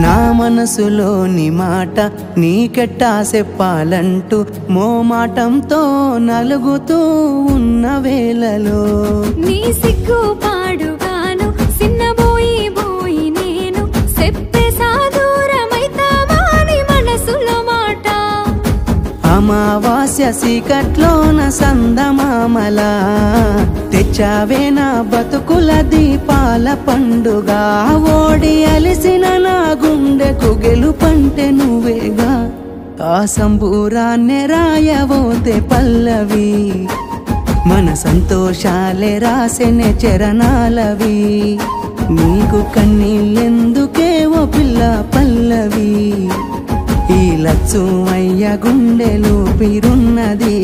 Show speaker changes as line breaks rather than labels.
నా మనసులోని మాట నీకెట్టా చెప్పాలంటూ మోమాటంతో నలుగుతూ ఉన్న వేళలో
నీ సిగ్గు పాడుగాను సిన్నబోయి బోయి నేను చెప్పేసా దూరమైతావాని మనసులో మాట
అమావాస్య సీకట్లోన సందమామలా తెచ్చావే నా బతుకుల దీపాల పండుగ ఓడి అలిసిన నా గుండెకు గెలుపంటే నువ్వేగా ఆ సంబూరాన్నే రాయవోతే పల్లవి మన సంతోషాలే రాసెనే చరణాలవి నీకు కన్నీళ్ళెందుకే ఓ పిల్ల పల్లవి ఈ లచ్చుమయ్య గుండెలు పిరున్నది